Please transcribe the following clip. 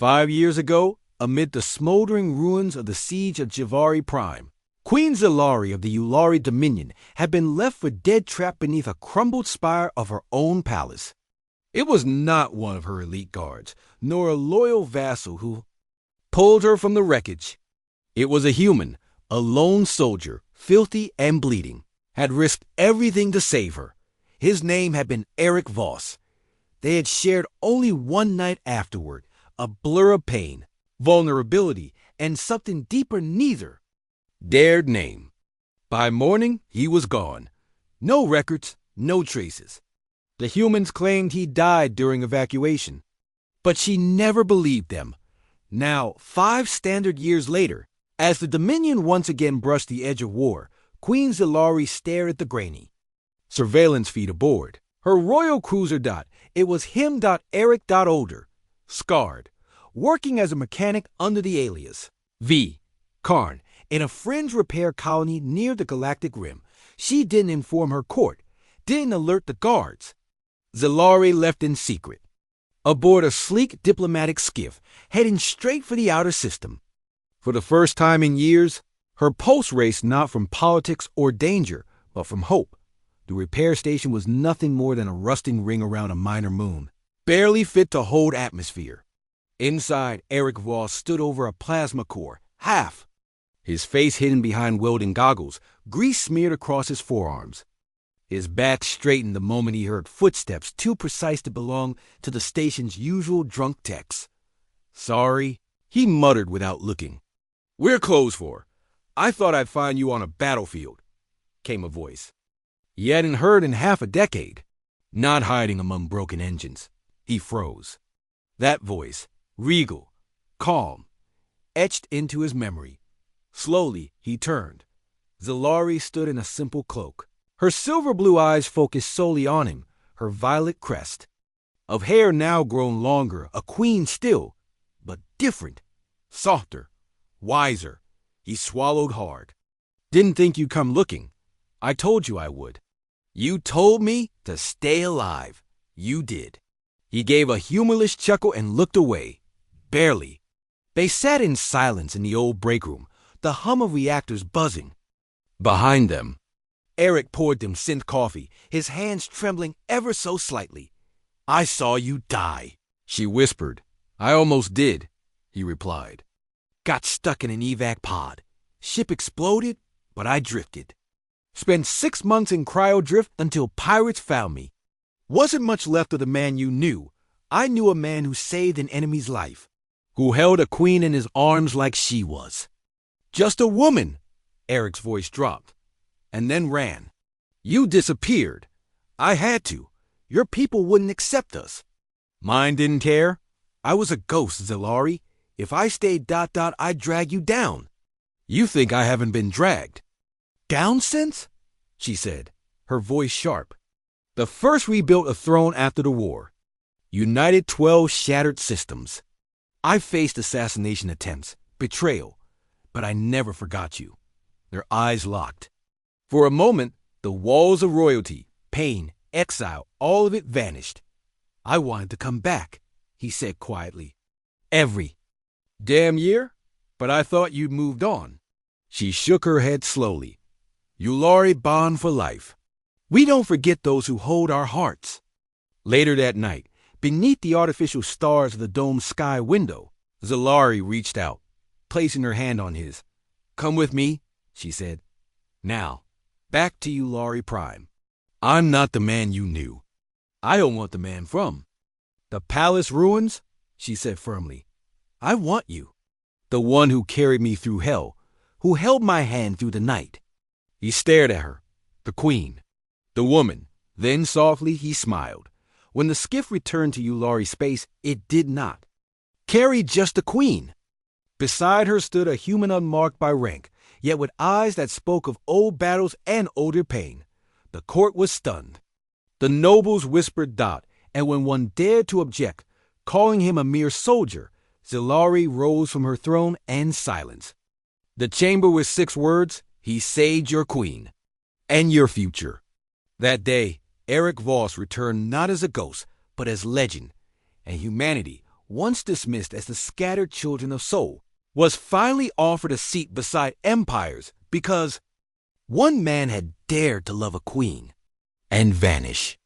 5 years ago, amid the smoldering ruins of the siege of Javari Prime, Queen Zilari of the Ulari Dominion had been left for dead trapped beneath a crumbled spire of her own palace. It was not one of her elite guards, nor a loyal vassal who pulled her from the wreckage. It was a human, a lone soldier, filthy and bleeding, had risked everything to save her. His name had been Eric Voss. They had shared only one night afterward, a blur of pain, vulnerability, and something deeper neither dared name. By morning, he was gone. No records, no traces. The humans claimed he died during evacuation. But she never believed them. Now, 5 standard years later, as the Dominion once again brushed the edge of war, Queen Zilari stared at the Granny. Surveillance feed aboard. Her royal cruiser. It was him. Eric. Older, scarred, working as a mechanic under the alias V. Karn in a fringe repair colony near the galactic rim. She didn't inform her court, didn't alert the guards. Zilari left in secret, aboard a sleek diplomatic skiff, heading straight for the outer system. For the first time in years, her pulse raced not from politics or danger, but from hope. The repair station was nothing more than a rusting ring around a minor moon, barely fit to hold atmosphere. Inside, Eric Voss stood over a plasma core, half. His face hidden behind welding goggles, grease smeared across his forearms. His back straightened the moment he heard footsteps too precise to belong to the station's usual drunk techs. "Sorry," he muttered without looking. "We're closed for. I thought I'd find you on a battlefield," came a voice he hadn't heard in half a decade, not hiding among broken engines. He froze. That voice, regal, calm, etched into his memory. Slowly, he turned. Zilari stood in a simple cloak. Her silver blue eyes focused solely on him, her violet crest. Of hair now grown longer, a queen still, but different, softer, wiser. He swallowed hard. "Didn't think you'd come looking. I told you I would." "You told me to stay alive. You did." He gave a humorless chuckle and looked away. Barely. They sat in silence in the old break room, the hum of reactors buzzing. Behind them, Eric poured them synth coffee, his hands trembling ever so slightly. "I saw you die," she whispered. "I almost did," he replied. "Got stuck in an evac pod. Ship exploded, but I drifted. Spent 6 months in cryodrift until pirates found me. Wasn't much left of the man you knew. I knew a man who saved an enemy's life, who held a queen in his arms like she was." "Just a woman," Eric's voice dropped, and then ran. "You disappeared. I had to. Your people wouldn't accept us. Mine didn't care. I was a ghost, Zilari. If I stayed ... I'd drag you down." "You think I haven't been dragged down since?" she said, her voice sharp. "The first rebuilt a throne after the war. United 12 shattered systems. I faced assassination attempts, betrayal, but I never forgot you." Their eyes locked. For a moment, the walls of royalty, pain, exile, all of it vanished. "I wanted to come back," he said quietly. "Every damn year? But I thought you'd moved on." She shook her head slowly. "Ulari bond for life. We don't forget those who hold our hearts." Later that night, beneath the artificial stars of the domed sky window, Zilari reached out, placing her hand on his. "Come with me," she said. "Now, back to Ulari Prime. I'm not the man you knew. I don't want the man from the palace ruins," she said firmly. "I want you. The one who carried me through hell, who held my hand through the night." He stared at her, the queen, the woman. Then softly he smiled. When the skiff returned to Ulari space, it did not carry just a queen. Beside her stood a human unmarked by rank, yet with eyes that spoke of old battles and older pain. The court was stunned. The nobles whispered . And when one dared to object, calling him a mere soldier, Zilari rose from her throne and silence. The chamber with 6 words: "He saved your queen and your future." That day, Eric Voss returned not as a ghost, but as legend, and humanity, once dismissed as the scattered children of Seoul, was finally offered a seat beside empires because one man had dared to love a queen and vanish.